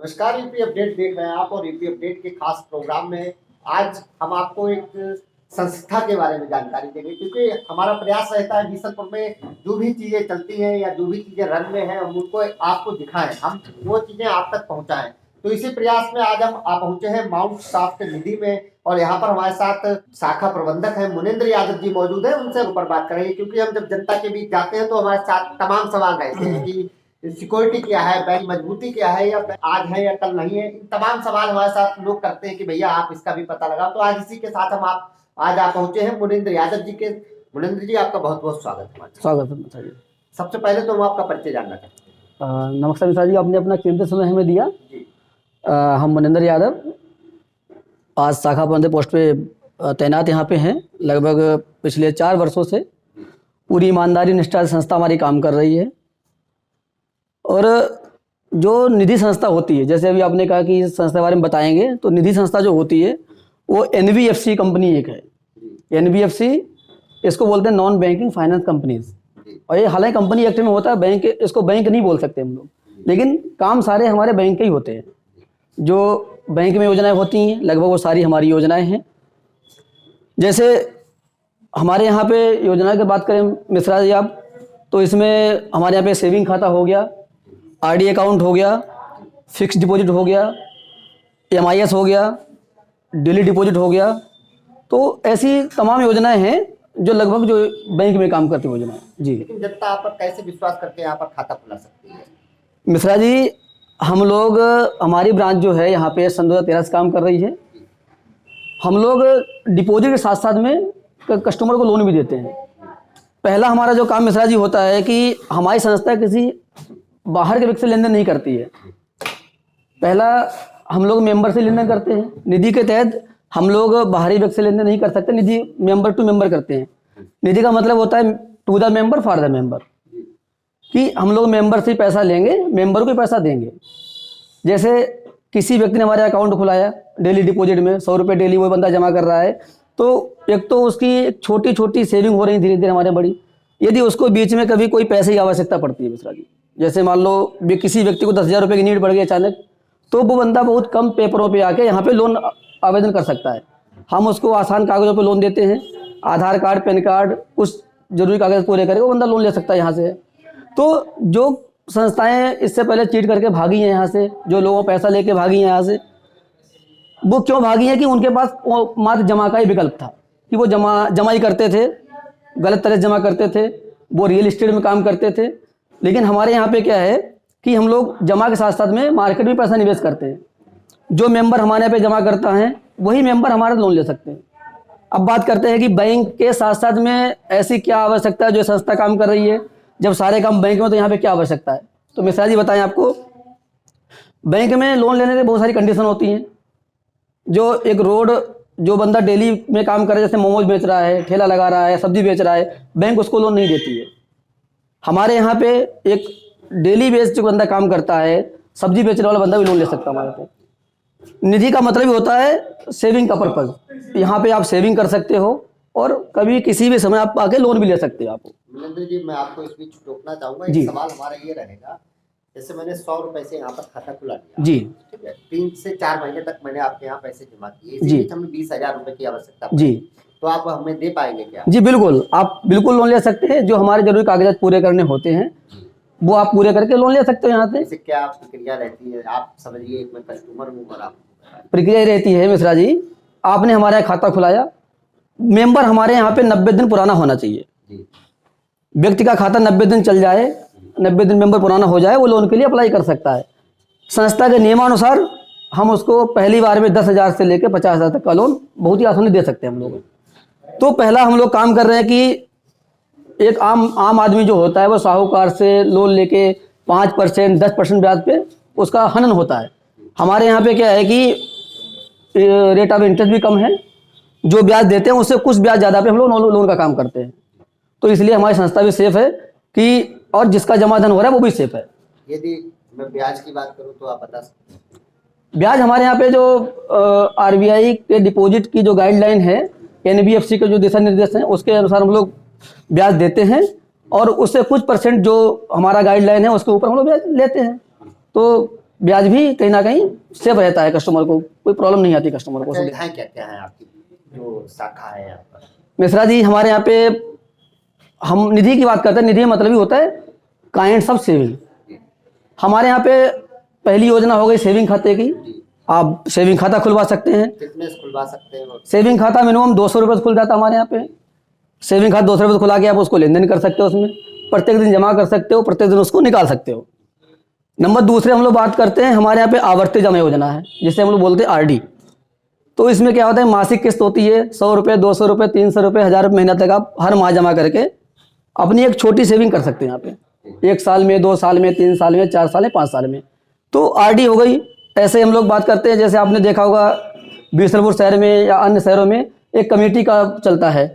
नमस्कार, UP update देख रहे हैं आप। और यूपी अपडेट के खास प्रोग्राम में आज हम आपको एक संस्था के बारे में जानकारी देंगे, क्योंकि हमारा प्रयास रहता है बीसलपुर में जो भी चीजें चलती हैं या जो भी चीजें रन में हैं हम उनको आपको दिखाएं, हम वो चीजें आप तक पहुंचाएं। तो इसी प्रयास में आज हम आप पहुंचे हैं माउंट साफ्ट निधि में, और यहाँ पर हमारे साथ शाखा प्रबंधक है मुनेंद्र यादव जी मौजूद है। उनसे ऊपर बात करेंगे, क्योंकि हम जब जनता के बीच जाते हैं तो हमारे साथ तमाम सवाल रहते हैं कि सिक्योरिटी क्या है, बैंक मजबूती क्या है, या आज है या कल नहीं है। इन तमाम सवाल हमारे साथ लोग करते हैं कि भैया आप इसका भी पता लगाओ। तो आज इसी के साथ हम आज आप पहुंचे हैं मुनेंद्र यादव जी के। मुनेंद्र जी, आपका बहुत बहुत स्वागत है। स्वागत है मिश्रा जी। सबसे पहले तो हम आपका परिचय जानना चाहते हैं। नमस्कार मिश्रा जी, आपने अपना कीमती समय हमें दिया जी। हम मुनेंद्र यादव आज शाखा प्रबंधक पोस्ट पे तैनात यहाँ पे हैं। लगभग पिछले 4 वर्षों से पूरी ईमानदारी निष्ठा से संस्था हमारी काम कर रही है। और जो निधि संस्था होती है, जैसे अभी आपने कहा कि संस्था के बारे में बताएंगे, तो निधि संस्था जो होती है वो NBFC कंपनी एक है। NBFC इसको बोलते हैं नॉन बैंकिंग फाइनेंस कंपनीज। और ये हालांकि कंपनी एक्ट में होता है, बैंक इसको बैंक नहीं बोल सकते हम लोग, लेकिन काम सारे हमारे बैंक के ही होते हैं। जो बैंक में योजनाएं होती हैं लगभग वो सारी हमारी योजनाएं हैं। जैसे हमारे यहाँ पे योजना की बात करें मिश्रा जी आप, तो इसमें हमारे यहाँ पे सेविंग खाता हो गया, RD अकाउंट हो गया, फिक्स डिपॉजिट हो गया, MIS हो गया, डेली डिपॉजिट हो गया। तो ऐसी तमाम योजनाएं हैं जो लगभग जो बैंक में काम करती योजनाएं जी। लेकिन जनता आप पर कैसे विश्वास करके यहाँ पर खाता खुला सकती है? मिश्रा जी, हम लोग हमारी ब्रांच जो है यहाँ पे सन 2013 से काम कर रही है। हम लोग डिपॉजिट के साथ साथ में कस्टमर को लोन भी देते हैं। पहला हमारा जो काम मिश्रा जी होता है कि हमारी संस्था किसी बाहर के व्यक्ति से लेन देन नहीं करती है। पहला हम लोग मेंबर से लेन देन करते हैं। निधि के तहत हम लोग बाहरी व्यक्ति से लेन देन नहीं कर सकते, निधि मेंबर टू मेंबर करते हैं। निधि का मतलब होता है to the member for the member, कि हम लोग मेंबर से पैसा लेंगे, मेंबर को पैसा देंगे। जैसे किसी व्यक्ति ने हमारे अकाउंट खुलाया डेली डिपॉजिट में 100 रुपये डेली वो बंदा जमा कर रहा है, तो एक तो उसकी छोटी छोटी सेविंग हो रही है धीरे धीरे हमारे बड़ी। यदि उसको बीच में कभी कोई पैसे की आवश्यकता पड़ती है मिश्रा जी, जैसे मान लो किसी व्यक्ति को 10,000 रुपये की नीड पड़ गई अचानक, तो वो बंदा बहुत कम पेपरों पे आके यहाँ पे लोन आवेदन कर सकता है। हम उसको आसान कागजों पे लोन देते हैं। आधार कार्ड, पैन कार्ड, कुछ जरूरी कागज पूरे करके वो बंदा लोन ले सकता है यहाँ से। तो जो संस्थाएं इससे पहले चीट करके भागी हैं यहाँ से, जो लोगों पैसा लेके भागी हैं यहाँ से, वो क्यों भागी हैं कि उनके पास मात्र जमा का ही विकल्प था, कि वो जमा ही करते थे, गलत तरह से जमा करते थे, वो रियल एस्टेट में काम करते थे। लेकिन हमारे यहाँ पे क्या है कि हम लोग जमा के साथ साथ में मार्केट में पैसा निवेश करते हैं। जो मेंबर हमारे यहाँ पे जमा करता है वही मेंबर हमारा लोन ले सकते हैं। अब बात करते हैं कि बैंक के साथ साथ में ऐसी क्या आवश्यकता है जो संस्था काम कर रही है, जब सारे काम बैंक में, तो यहाँ पे क्या आवश्यकता है। तो मिश्रा जी बताएं, आपको बैंक में लोन लेने के बहुत सारी कंडीशन होती हैं। जो एक रोड जो बंदा डेली में काम कर रहा है, जैसे मोमोज बेच रहा है, ठेला लगा रहा है, सब्जी बेच रहा है, बैंक उसको लोन नहीं देती है। हमारे यहाँ पे एक डेली बेस जो बंदा काम करता है, सब्जी बेचने वाला बंदा भी लोन ले सकता है हमारे पे। निधि का मतलब ही होता है सेविंग का पर्पज। यहाँ पे आप सेविंग कर सकते हो और कभी किसी भी समय आप आके लोन भी ले सकते हो। आप मुनेंद्र जी, मैं आपको इस बीच रोकना चाहूंगा। एक सवाल हमारा ये रहेगा, जैसे मैंने 100 रुपए से यहाँ पर खाता खुला दिया जी, ठीक है, 3 से 4 महीने तक मैंने आपके यहाँ पैसे जमा किए, इसी बीच हमें 20,000 रुपए की आवश्यकता जी, तो आप हमें दे पाएंगे क्या? जी बिल्कुल, आप बिल्कुल लोन ले सकते हैं। जो हमारे जरूरी कागजात पूरे करने होते हैं वो आप पूरे करके लोन ले सकते हो यहाँ से। इससे क्या प्रक्रिया रहती है? आप समझिए, एक मैं कस्टमर हूँ और आप प्रक्रिया रहती है मिश्रा जी, आपने हमारे यहाँ खाता खुलाया, मेंबर हमारे यहाँ पे 90 दिन पुराना होना चाहिए। व्यक्ति का खाता 90 दिन चल जाए, 90 दिन मेंबर पुराना हो जाए, वो लोन के लिए अप्लाई कर सकता है। संस्था के नियमानुसार हम उसको पहली बार में 10,000 से लेकर 50,000 तक का लोन बहुत ही आसानी दे सकते हैं हम लोग। तो पहला हम लोग काम कर रहे हैं कि एक आम आदमी जो होता है वो साहूकार से लोन लेके 5%, 10% ब्याज पे उसका हनन होता है। हमारे यहाँ पे क्या है कि रेट ऑफ इंटरेस्ट भी कम है, जो ब्याज देते हैं उससे कुछ ब्याज ज़्यादा पे हम लोग लोन का काम करते हैं। तो इसलिए हमारी संस्था भी सेफ है कि, और जिसका जमा धन हो रहा है वो भी सेफ है। यदि मैं ब्याज की बात करूँ तो आप बता सकते हैं? ब्याज हमारे यहाँ पे जो RBI के डिपॉजिट की जो गाइडलाइन है, NBFC के जो दिशा निर्देश हैं उसके अनुसार हम लोग ब्याज देते हैं, और उससे कुछ % जो हमारा गाइडलाइन है उसके ऊपर हम लोग ब्याज लेते हैं। तो ब्याज भी कहीं ना कहीं सेफ रहता है, कस्टमर को कोई प्रॉब्लम नहीं आती कस्टमर को। सुविधाएं क्या क्या है आपकी जो शाखा है यहाँ पर? मिश्रा जी हमारे यहाँ पे हम निधि की बात करते हैं। निधि मतलब ही होता है काइंड्स ऑफ सेविंग। हमारे यहाँ पे पहली योजना हो गई सेविंग खाते की। आप सेविंग खाता खुलवा सकते हैं। कितने से खुलवा सकते हैं? सेविंग खाता मिनिमम 200 रुपये से खुल जाता है हमारे यहाँ पे। सेविंग खाता 200 रुपये से खुला के आप उसको लेन देन कर सकते हो, उसमें प्रत्येक दिन जमा कर सकते हो, प्रत्येक दिन उसको निकाल सकते हो। नंबर दूसरे हम लोग बात करते हैं, हमारे यहाँ पे आवर्ती जमा योजना है जिसे हम लोग बोलते हैं आरडी। तो इसमें क्या होता है, मासिक किस्त होती है 100 रुपये, 200 रुपये, 300 रुपये, 1000 रुपये महीना तक आप हर माह जमा करके अपनी एक छोटी सेविंग कर सकते हैं यहाँ पे। 1 साल में, 2 साल में, 3 साल में, 4 साल में, 5 साल में। तो आरडी हो गई। ऐसे हम लोग बात करते हैं, जैसे आपने देखा होगा बीसलपुर शहर में या अन्य शहरों में एक कमेटी का चलता है।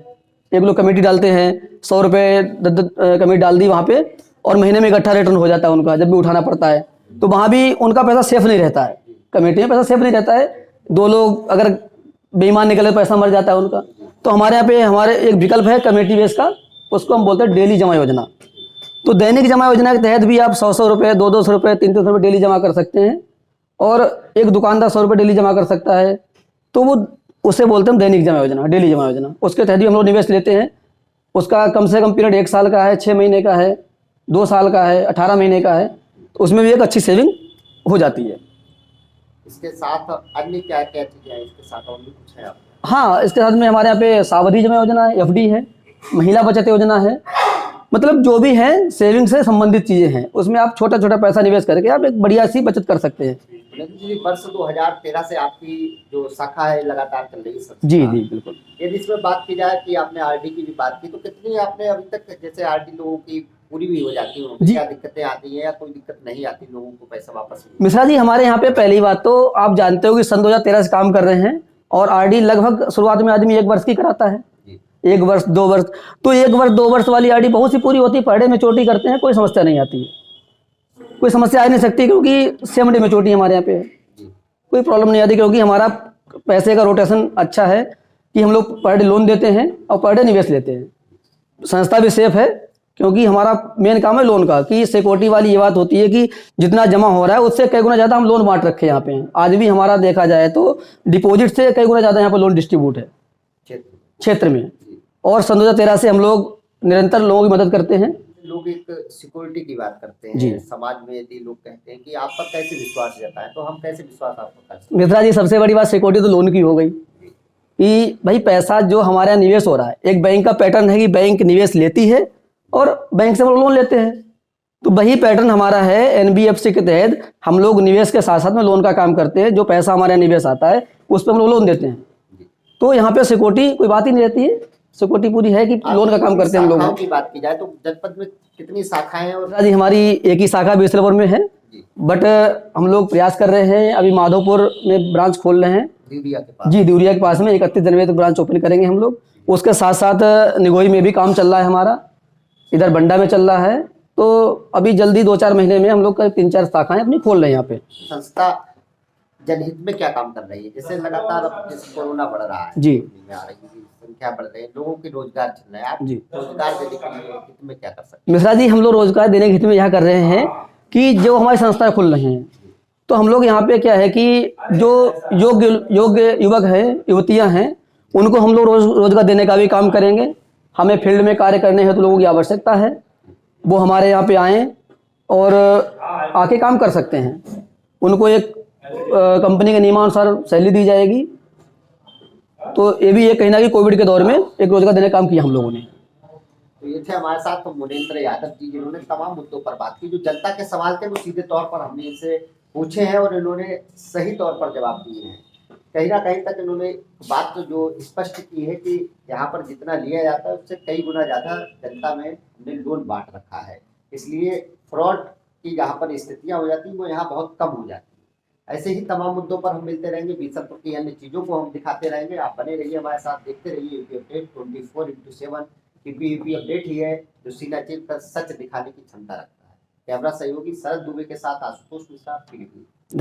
एक लोग कमेटी डालते हैं, 100 रुपये कमेटी डाल दी वहाँ पे, और महीने में इकट्ठा रिटर्न हो जाता है उनका, जब भी उठाना पड़ता है। तो वहाँ भी उनका पैसा सेफ नहीं रहता है, कमेटी में पैसा सेफ नहीं रहता है। 2 लोग अगर बेईमान निकले पैसा मर जाता है उनका। तो हमारे यहाँ पे हमारे एक विकल्प है कमेटी बेस का, उसको हम बोलते हैं डेली जमा योजना। तो दैनिक जमा योजना के तहत भी आप 100 रुपये, 200 रुपये, 300 रुपये डेली जमा कर सकते हैं, और एक दुकानदार 100 रुपये डेली जमा कर सकता है। तो वो उसे बोलते हैं दैनिक जमा योजना, डेली जमा योजना। उसके तहत भी हम लोग निवेश लेते हैं। उसका कम से कम पीरियड 1 साल का है, 6 महीने का है, 2 साल का है, 18 महीने का है। तो उसमें भी एक अच्छी सेविंग हो जाती है। इसके साथ अन्य क्या क्या चीजें हैं? इसके साथ और भी कुछ है आपके? हाँ, इसके साथ में हमारे यहाँ पे सावधि जमा योजना है, एफडी है, महिला बचत योजना है। मतलब जो भी है सेविंग से संबंधित चीज़ें हैं, उसमें आप छोटा छोटा पैसा निवेश करके आप एक बढ़िया सी बचत कर सकते हैं। जी, वर्ष 2013 से आपकी जो शाखा है लगातार चल रही है सर? जी जी बिल्कुल। यदि इसमें बात की जाए कि आपने आरडी की भी बात की, तो कितनी आपने अभी तक, जैसे आरडी लोगों की पूरी भी हो जाती है, क्या दिक्कतें आती हैं या कोई दिक्कत नहीं आती लोगों को पैसा वापस? मिश्रा जी हमारे यहाँ पे पहली बात तो आप जानते हो कि सन 2013 से काम कर रहे हैं, और आरडी लगभग शुरुआत में आदमी 1 वर्ष की कराता है। 1 वर्ष, 2 वर्ष। तो 1 वर्ष, 2 वर्ष वाली आरडी बहुत सी पूरी होती है, पर डे मैच्योरिटी करते हैं, कोई समस्या नहीं आती है। कोई समस्या आ नहीं सकती, क्योंकि सेम डे मैच्योरिटी हमारे यहाँ पे है, कोई प्रॉब्लम नहीं आती। क्योंकि हमारा पैसे का रोटेशन अच्छा है कि हम लोग पर डे लोन देते हैं और पर डे निवेश लेते हैं। संस्था भी सेफ है, क्योंकि हमारा मेन काम है लोन का, कि सिक्योरिटी वाली ये बात होती है कि जितना जमा हो रहा है उससे कई गुना ज़्यादा हम लोन बांट रखे हैं यहाँ पे। आज भी हमारा देखा जाए तो डिपॉजिट से कई गुना ज़्यादा यहाँ पे लोन डिस्ट्रीब्यूट है क्षेत्र में। और सन 2013 से हम लोग निरंतर लोगों की मदद करते हैं। लोग एक सिक्योरिटी की बात करते हैं समाज में, यदि लोग कहते हैं कि आप पर कैसे विश्वास जाता है, तो हम कैसे विश्वास आप पर कर सकते हैं? मिश्रा जी सबसे बड़ी बात सिक्योरिटी तो लोन की हो गई, कि भाई पैसा जो हमारे यहाँ निवेश हो रहा है, एक बैंक का पैटर्न है कि बैंक निवेश लेती है और बैंक से हम लोन लेते हैं। तो वही पैटर्न हमारा है। एनबीएफसी के तहत हम लोग निवेश के साथ साथ में लोन का काम करते हैं। जो पैसा हमारे यहाँ निवेश आता है उस पर हम लोग लोन देते हैं। तो यहाँ पे सिक्योरिटी कोई बात ही नहीं रहती है, सिक्योरिटी पूरी है कि लोन का काम करते हैं हम लोग। की बात की जाए तो जनपद में कितनी शाखाएं हैं? और जी हमारी एक ही शाखा बीसलपुर में है, बट हम लोग प्रयास कर रहे हैं। अभी माधोपुर में ब्रांच खोल रहे हैं, दिवरिया के पास। जी दिवरिया के पास में 31 जनवरी तक ब्रांच ओपन करेंगे हम लोग। उसके साथ साथ निगोई में भी काम चल रहा है हमारा, इधर बंडा में चल रहा है। तो अभी जल्दी 2-4 महीने में हम लोग 3-4 शाखाएं अपनी खोल रहे हैं यहाँ पे। संस्था जनहित में क्या काम कर रही है? जैसे लगातार जैसे कोरोना बढ़ रहा है, जी आ रही है, संख्या बढ़ रही है, लोगों की रोजगार चल रहा है, आप जी रोजगार देने के लिए हित में क्या कर सकते हैं? मिश्रा जी हम लोग रोजगार देने के हित में यह कर रहे हैं कि जो हमारी संस्थाएं खुल रही हैं, तो हम लोग यहाँ पे क्या है कि जो योग्य युवक हैं, युवतियाँ हैं, उनको हम लोग रोजगार देने का भी काम करेंगे। हमें फील्ड में कार्य करने हैं तो लोगों की आवश्यकता है, वो हमारे यहाँ पे आएँ और आके काम कर सकते हैं। उनको एक कंपनी के नियमानुसार सैलरी दी जाएगी। तो ये भी एक कहीं ना कहीं कोविड के दौर में एक रोजगार देने का काम किया हम लोगों ने। तो ये थे हमारे साथ तो मुनेंद्र यादव जी, जिन्होंने तमाम मुद्दों पर बात की। जो जनता के सवाल थे वो सीधे तौर पर हमने इनसे पूछे हैं और इन्होंने सही तौर पर जवाब दिए हैं। कहीं ना कहीं तक इन्होंने बात तो जो स्पष्ट की है कि यहाँ पर जितना लिया जाता है उससे कई गुना ज़्यादा जनता में हमने लोन बांट रखा है। इसलिए फ्रॉड की जहाँ पर स्थितियाँ हो जाती हैं वो यहाँ बहुत कम हो जाती है। ऐसे ही तमाम मुद्दों पर हम मिलते रहेंगे, बीसलपुर की अन्य चीज़ों को हम दिखाते रहेंगे। आप बने रहिए हमारे साथ, देखते रहिए यूपी अपडेट 24/7। यूपी अपडेट ही है जो सीना चीर कर सच दिखाने की क्षमता रखता है। कैमरा सहयोगी शरद दुबे के साथ आशुतोष मिश्रा, पीलीभीत।